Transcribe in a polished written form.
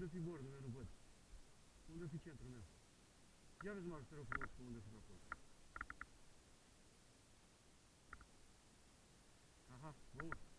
unde fi bordul meu, nu văd. Unde fi centrul meu? Ia vezi, mă ajută rău frumos pe unde fi acolo. Aha, bun.